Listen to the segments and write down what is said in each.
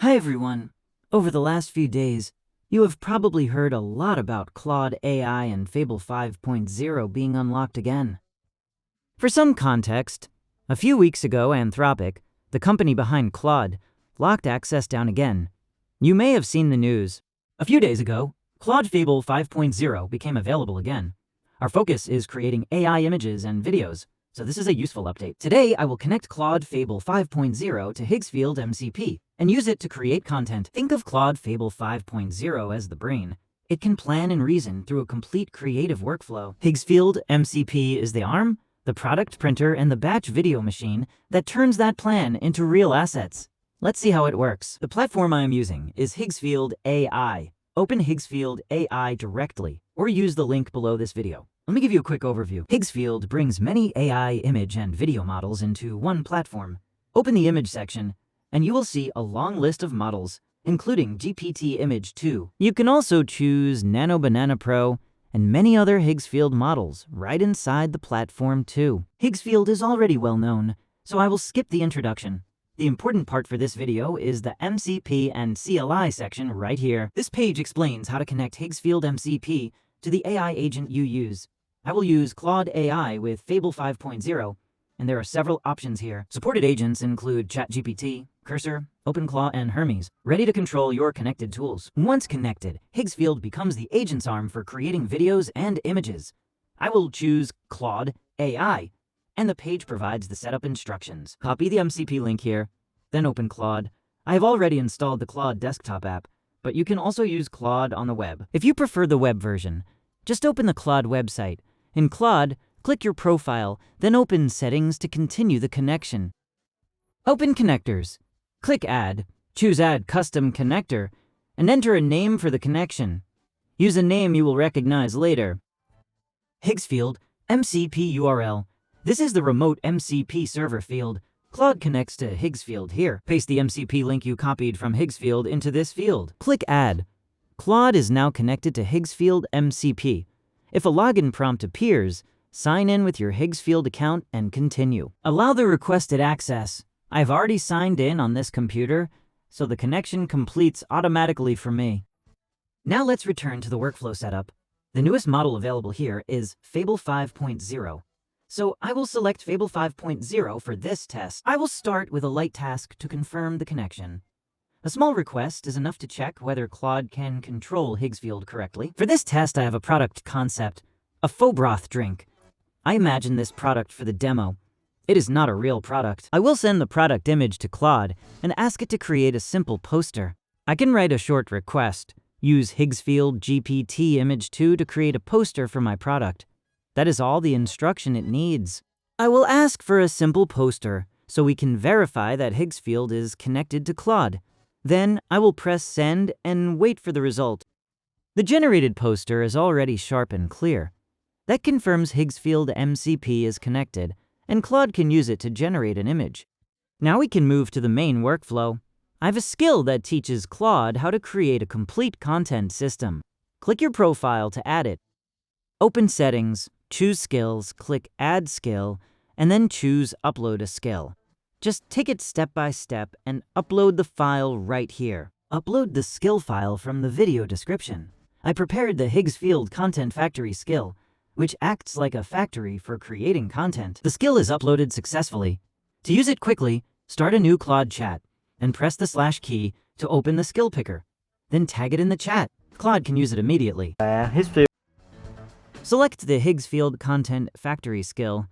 Hi everyone! Over the last few days, you have probably heard a lot about Claude AI and Fable 5.0 being unlocked again. For some context, a few weeks ago Anthropic, the company behind Claude, locked access down again. You may have seen the news. A few days ago, Claude Fable 5.0 became available again. Our focus is creating AI images and videos, so this is a useful update. Today, I will connect Claude Fable 5.0 to Higgsfield MCP and use it to create content. Think of Claude Fable 5.0 as the brain. It can plan and reason through a complete creative workflow. Higgsfield MCP is the arm, the product printer, and the batch video machine that turns that plan into real assets. Let's see how it works. The platform I am using is Higgsfield AI. Open Higgsfield AI directly, or use the link below this video. Let me give you a quick overview. Higgsfield brings many AI image and video models into one platform. Open the image section, and you will see a long list of models, including GPT Image 2. You can also choose Nano Banana Pro and many other Higgsfield models right inside the platform too. Higgsfield is already well known, so I will skip the introduction. The important part for this video is the MCP and CLI section right here. This page explains how to connect Higgsfield MCP to the AI agent you use. I will use Claude AI with Fable 5.0, and there are several options here. Supported agents include ChatGPT, Cursor, OpenClaw, and Hermes, ready to control your connected tools. Once connected, Higgsfield becomes the agent's arm for creating videos and images. I will choose Claude AI, and the page provides the setup instructions. Copy the MCP link here, then open Claude. I have already installed the Claude desktop app, but you can also use Claude on the web. If you prefer the web version, just open the Claude website. In Claude, click your profile, then open Settings to continue the connection. Open Connectors. Click Add, choose Add Custom Connector, and enter a name for the connection. Use a name you will recognize later. Higgsfield MCP URL. This is the remote MCP server field. Claude connects to Higgsfield here. Paste the MCP link you copied from Higgsfield into this field. Click Add. Claude is now connected to Higgsfield MCP. If a login prompt appears, sign in with your Higgsfield account and continue. Allow the requested access. I've already signed in on this computer, so the connection completes automatically for me. Now let's return to the workflow setup. The newest model available here is Fable 5.0. So I will select Fable 5.0 for this test. I will start with a light task to confirm the connection. A small request is enough to check whether Claude can control Higgsfield correctly. For this test, I have a product concept, a pho-broth drink. I imagine this product for the demo. It is not a real product. I will send the product image to Claude and ask it to create a simple poster. I can write a short request, use Higgsfield GPT Image 2 to create a poster for my product. That is all the instruction it needs. I will ask for a simple poster so we can verify that Higgsfield is connected to Claude. Then I will press Send and wait for the result. The generated poster is already sharp and clear. That confirms Higgsfield MCP is connected, and Claude can use it to generate an image. Now we can move to the main workflow. I have a skill that teaches Claude how to create a complete content system. Click your profile to add it. Open Settings, choose Skills, click Add Skill, and then choose Upload a Skill. Just take it step by step and upload the file right here. Upload the skill file from the video description. I prepared the Higgsfield Content Factory skill, which acts like a factory for creating content. The skill is uploaded successfully. To use it quickly, start a new Claude chat and press the / key to open the skill picker. Then tag it in the chat. Claude can use it immediately. Select the Higgsfield Content Factory skill,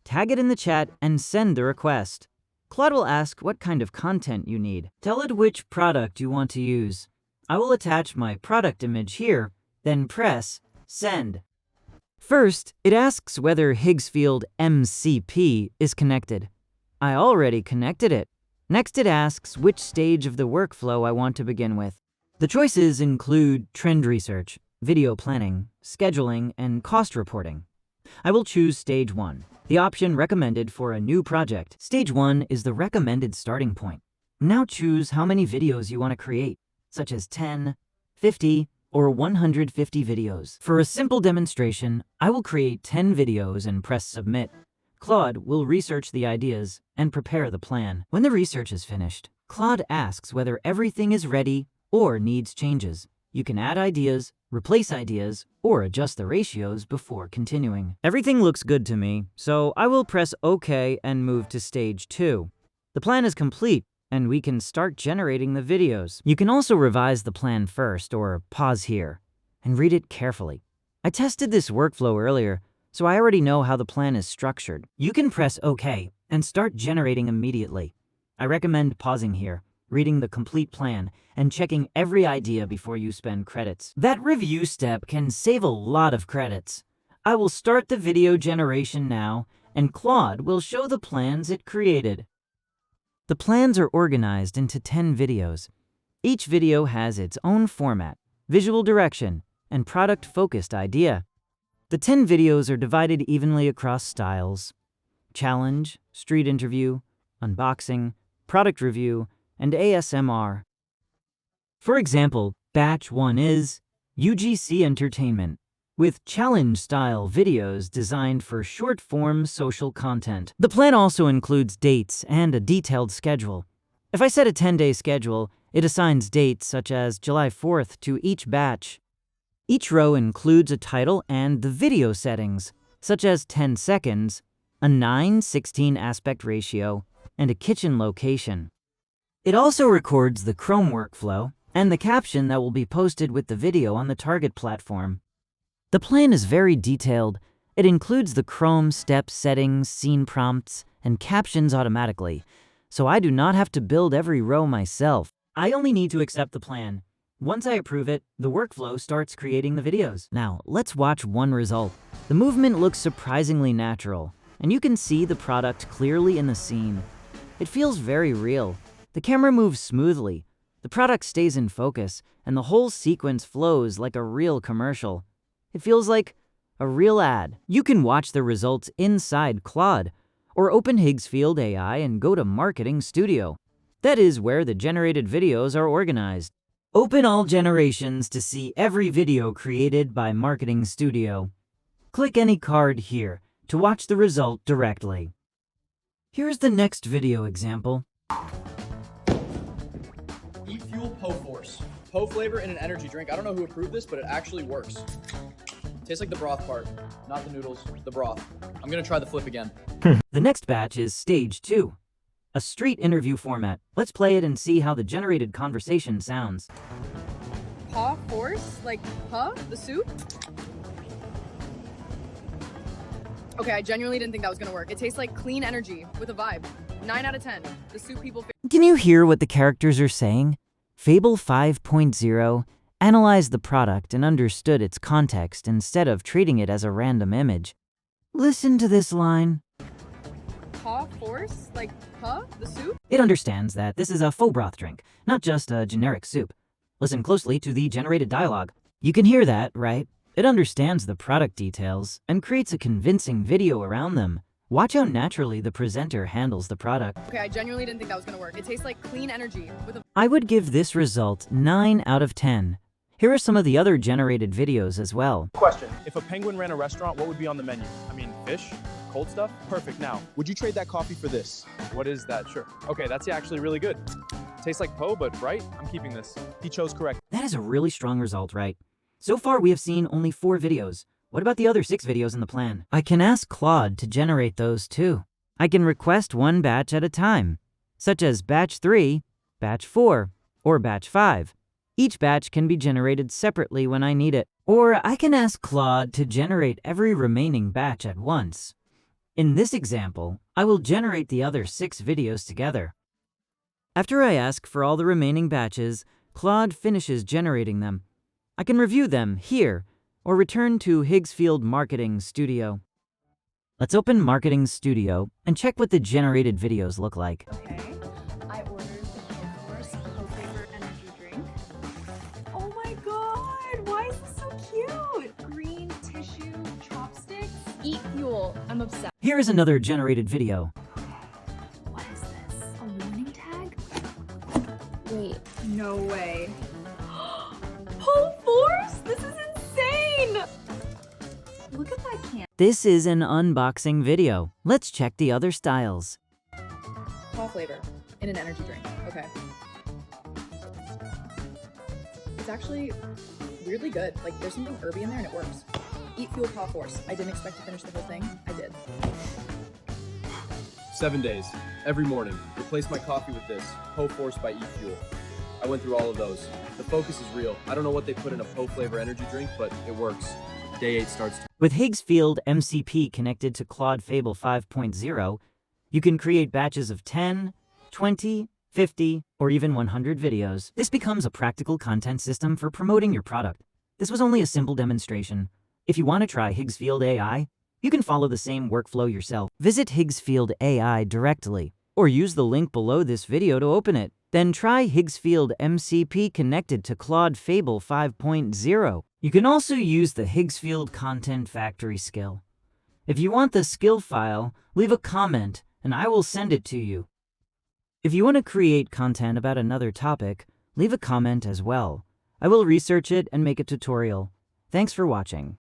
tag it in the chat, and send the request. Claude will ask what kind of content you need. Tell it which product you want to use. I will attach my product image here, then press Send. First, it asks whether Higgsfield MCP is connected. I already connected it. Next, it asks which stage of the workflow I want to begin with. The choices include trend research, video planning, scheduling, and cost reporting. I will choose Stage 1, the option recommended for a new project. Stage 1 is the recommended starting point. Now choose how many videos you want to create, such as 10, 50, or 150 videos. For a simple demonstration, I will create 10 videos and press Submit. Claude will research the ideas and prepare the plan. When the research is finished, Claude asks whether everything is ready or needs changes. You can add ideas, replace ideas, or adjust the ratios before continuing. Everything looks good to me, so I will press OK and move to stage 2. The plan is complete, and we can start generating the videos. You can also revise the plan first or pause here and read it carefully. I tested this workflow earlier, so I already know how the plan is structured. You can press OK and start generating immediately. I recommend pausing here, reading the complete plan, and checking every idea before you spend credits. That review step can save a lot of credits. I will start the video generation now, and Claude will show the plans it created. The plans are organized into 10 videos. Each video has its own format, visual direction, and product-focused idea. The 10 videos are divided evenly across styles: challenge, street interview, unboxing, product review, and ASMR. For example, batch 1 is UGC Entertainment, with challenge-style videos designed for short-form social content. The plan also includes dates and a detailed schedule. If I set a 10-day schedule, it assigns dates such as July 4th to each batch. Each row includes a title and the video settings, such as 10 seconds, a 9:16 aspect ratio, and a kitchen location. It also records the Chrome workflow and the caption that will be posted with the video on the target platform. The plan is very detailed. It includes the Chrome step settings, scene prompts, and captions automatically, so I do not have to build every row myself. I only need to accept the plan. Once I approve it, the workflow starts creating the videos. Now, let's watch one result. The movement looks surprisingly natural, and you can see the product clearly in the scene. It feels very real. The camera moves smoothly, the product stays in focus, and the whole sequence flows like a real commercial. It feels like a real ad. You can watch the results inside Claude, or open Higgsfield AI and go to Marketing Studio. That is where the generated videos are organized. Open all generations to see every video created by Marketing Studio. Click any card here to watch the result directly. Here's the next video example. Eat Fuel pho-force. Pho flavor in an energy drink. I don't know who approved this, but it actually works. Tastes like the broth part, not the noodles, the broth. I'm gonna try the flip again. The next batch is stage 2, a street interview format. Let's play it and see how the generated conversation sounds. Pho-force? Like pho? The soup? Okay, I genuinely didn't think that was gonna work. It tastes like clean energy with a vibe. 9 out of 10. The soup people. Can you hear what the characters are saying? Fable 5.0 analyzed the product and understood its context instead of treating it as a random image. Listen to this line. Pho-force? Like pho? The soup? It understands that this is a pho-broth drink, not just a generic soup. Listen closely to the generated dialogue. You can hear that, right? It understands the product details and creates a convincing video around them. Watch how naturally the presenter handles the product. Okay, I genuinely didn't think that was gonna work. It tastes like clean energy with a... I would give this result 9 out of 10. Here are some of the other generated videos as well. Question. If a penguin ran a restaurant, what would be on the menu? I mean, fish? Cold stuff? Perfect. Now, would you trade that coffee for this? What is that? Sure. Okay, that's actually really good. Tastes like pho, but right? I'm keeping this. He chose correct. That is a really strong result, right? So far, we have seen only 4 videos. What about the other 6 videos in the plan? I can ask Claude to generate those too. I can request one batch at a time, such as batch 3, batch 4, or batch 5. Each batch can be generated separately when I need it. Or I can ask Claude to generate every remaining batch at once. In this example, I will generate the other 6 videos together. After I ask for all the remaining batches, Claude finishes generating them. I can review them here, or return to Higgsfield Marketing Studio. Let's open Marketing Studio and check what the generated videos look like. Okay, I ordered the pho-force pho-flavor energy drink. Oh my god, why is this so cute? Green tissue chopsticks. Eat Fuel, I'm obsessed. Here is another generated video. What is this, a warning tag? Wait, no way. Pho-force? This is insane! Look at that can. This is an unboxing video. Let's check the other styles. Pho flavor. in an energy drink. Okay. It's actually weirdly good. Like, there's something herby in there and it works. Eat fuel pho force. I didn't expect to finish the whole thing. I did. 7 days, every morning. Replace my coffee with this, pho force by Eat Fuel. I went through all of those. The focus is real. I don't know what they put in a pho flavor energy drink, but it works. Day 8 starts. With Higgsfield MCP connected to Claude Fable 5.0, you can create batches of 10, 20, 50, or even 100 videos. This becomes a practical content system for promoting your product. This was only a simple demonstration. If you want to try Higgsfield AI, you can follow the same workflow yourself. Visit Higgsfield AI directly, or use the link below this video to open it. Then try Higgsfield MCP connected to Claude Fable 5.0. You can also use the Higgsfield Content Factory skill. If you want the skill file, leave a comment and I will send it to you. If you want to create content about another topic, leave a comment as well. I will research it and make a tutorial. Thanks for watching.